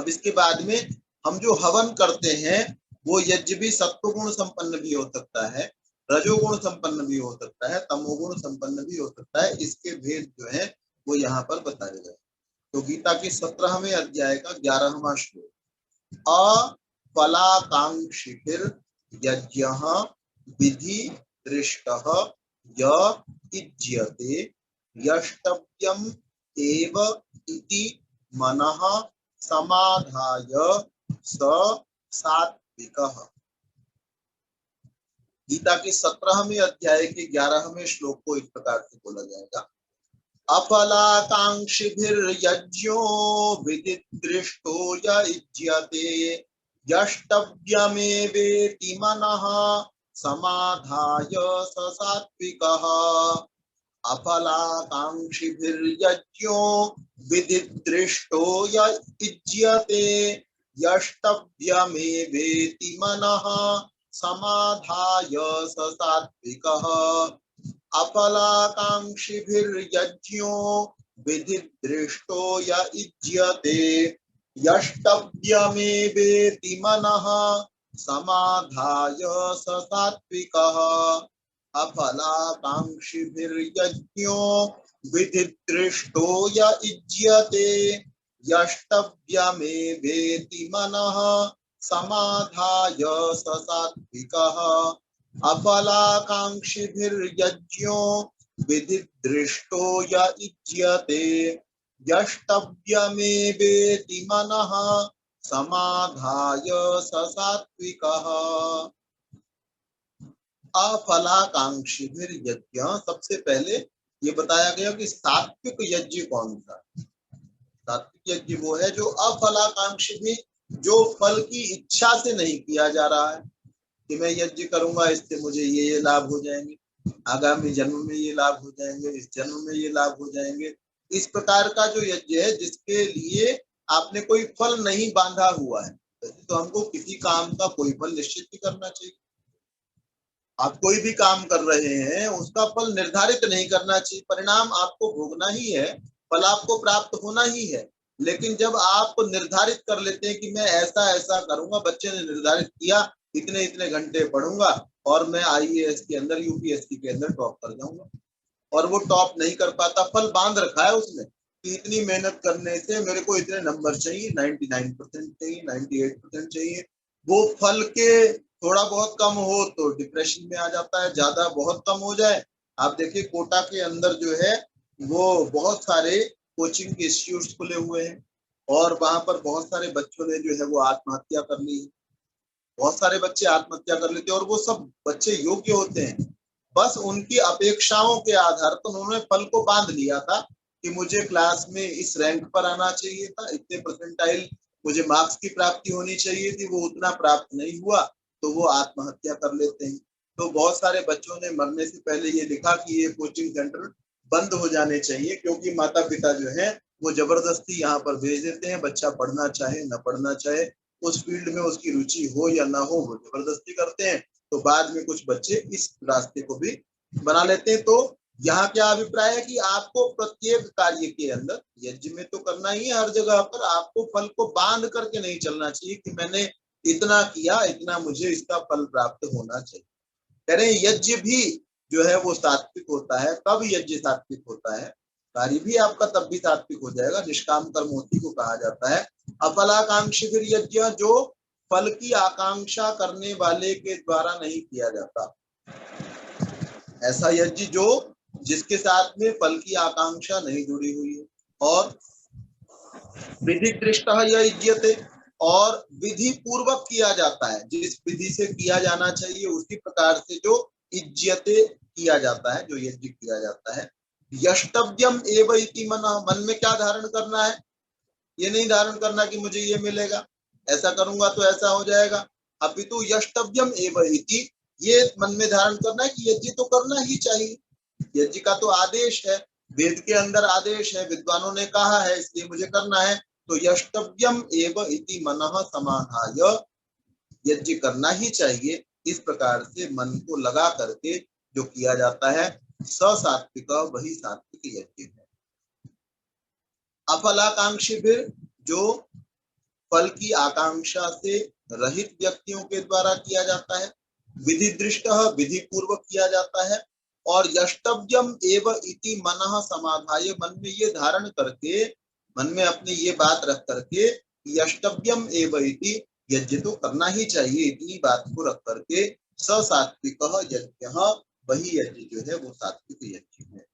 अब इसके बाद में हम जो हवन करते हैं वो यज्ञ भी सत्वगुण संपन्न भी हो सकता है, रजोगुण संपन्न भी हो सकता है, तमोगुण संपन्न भी हो सकता है। इसके भेद जो है वो यहाँ पर बताए गए। तो गीता के 17वें अध्याय का 11वां श्लोक, अफलाकांक्षिभिर यज्ञः विधि दृष्टः य इज्यते यष्टव्यम एव इति मनः समाधाय स सात्विकः। गीता के 17वें अध्याय के 11वें श्लोक को इस प्रकार से बोला जाएगा, अफलाकांक्षिभिर्यज्ञो विदिदृष्टो य इज्यते यष्टव्यमेवेति मनः समाधाय स सात्विकः। अफलाकांक्षिभिर्यज्ञो विदिदृष्टो य इज्यते यष्टव्यमेवेति मनः समाधाय स सात्विकः। अफलाकांक्षिभिर्यज्ञो विधिदृष्टो य इज्यते यष्टव्यमेवेति मनः समाधाय स सात्विकः। अफलाकांक्षिभिर्यज्ञो विधिदृष्टो य इज्यते यष्टव्यमेवेति मनः समाधाय स सात्विकः। अफलाकांक्षिभिर्यज्ञो विधिदृष्टो य इज्यते यष्टव्यमेवेति मनः समाधाय स सात्विकः। अफलाकांक्षिभिर्यज्ञ, सबसे पहले ये बताया गया कि सात्विक यज्ञ कौन सा। सात्विक यज्ञ वो है जो अफलाकांक्षी भी, जो फल की इच्छा से नहीं किया जा रहा है कि मैं यज्ञ करूंगा इससे मुझे ये लाभ हो जाएंगे, आगामी जन्म में ये लाभ हो जाएंगे, इस जन्म में ये लाभ हो जाएंगे। इस प्रकार का जो यज्ञ है जिसके लिए आपने कोई फल नहीं बांधा हुआ है, तो हमको किसी काम का कोई फल निश्चित ही करना चाहिए। आप कोई भी काम कर रहे हैं उसका फल निर्धारित नहीं करना चाहिए। परिणाम आपको भोगना ही है, फल आपको प्राप्त होना ही है। लेकिन जब आप निर्धारित कर लेते हैं कि मैं ऐसा ऐसा करूंगा, बच्चे ने निर्धारित किया इतने इतने घंटे पढ़ूंगा और मैं आईएएस के अंदर, यूपीएससी के अंदर टॉप कर जाऊंगा, और वो टॉप नहीं कर पाता। फल बांध रखा है उसने कि इतनी मेहनत करने से मेरे को इतने नंबर चाहिए, 99% चाहिए, 98% चाहिए। वो फल के थोड़ा बहुत कम हो तो डिप्रेशन में आ जाता है, ज्यादा बहुत कम हो जाए। आप देखिए कोटा के अंदर जो है वो बहुत सारे कोचिंग के इंस्टीट्यूट खुले हुए हैं और वहां पर बहुत सारे बच्चों ने जो है वो आत्महत्या कर ली। बहुत सारे बच्चे आत्महत्या कर लेते हैं और वो सब बच्चे योग्य होते हैं, बस उनकी अपेक्षाओं के आधार पर उन्होंने फल को बांध लिया था कि मुझे क्लास में इस रैंक पर आना चाहिए था, इतने परसेंटाइल मुझे मार्क्स की प्राप्ति होनी चाहिए थी, वो उतना प्राप्त नहीं हुआ तो वो आत्महत्या कर लेते हैं। तो बहुत सारे बच्चों ने मरने से पहले ये लिखा कि ये कोचिंग सेंटर बंद हो जाने चाहिए, क्योंकि माता पिता जो है वो जबरदस्ती यहाँ पर भेज देते हैं। बच्चा पढ़ना चाहे न पढ़ना चाहे, उस फील्ड में उसकी रुचि हो या ना हो, वो जबरदस्ती करते हैं। तो बाद में कुछ बच्चे इस रास्ते को भी बना लेते हैं। तो यहाँ क्या अभिप्राय है कि आपको प्रत्येक कार्य के अंदर, यज्ञ में तो करना ही है, हर जगह पर आपको फल को बांध करके नहीं चलना चाहिए कि मैंने इतना किया, इतना मुझे इसका फल प्राप्त होना चाहिए। कह रहे यज्ञ भी जो है वो सात्विक होता है। कब यज्ञ सात्विक होता है? कार्य भी आपका तब भी सात्विक हो जाएगा। निष्काम कर्म उसी को कहा जाता है। अफलाकांक्षी फिर यज्ञ जो फल की आकांक्षा करने वाले के द्वारा नहीं किया जाता, ऐसा यज्ञ जो जिसके साथ में फल की आकांक्षा नहीं जुड़ी हुई है। और विधि दृष्ट यज्ञते, और विधि पूर्वक किया जाता है, जिस विधि से किया जाना चाहिए उसी प्रकार से जो इज्जते किया जाता है, जो यज्ञ किया जाता है। यष्टव्यम एव इति मनः, मन में क्या धारण करना है? ये नहीं धारण करना कि मुझे ये मिलेगा, ऐसा करूंगा तो ऐसा हो जाएगा। अपितु यष्टव्यम एव इति, ये मन में धारण करना है कि यज्ञ तो करना ही चाहिए। यज्ञ का तो आदेश है, वेद के अंदर आदेश है, विद्वानों ने कहा है, इसलिए मुझे करना है। तो यष्टव्यम एव इति मनः समाधाय, यज्ञ करना ही चाहिए, इस प्रकार से मन को लगा करके जो किया जाता है, सात्विक, वही सात्विक यज्ञ है। अफलाकांक्षी फिर जो फल की आकांक्षा से रहित व्यक्तियों के द्वारा किया जाता है। विधि दृष्ट विधि पूर्वक किया जाता है। और यष्टव्यम एव इति मनः समाधाय, मन में ये धारण करके, मन में अपने ये बात रख करके यष्टव्यम एव इति, यज्ञ तो करना ही चाहिए, इतनी बात को रख करके स सात्विक यज्ञ, वही यज्ञ जो है वो सात्विक यज्ञ है।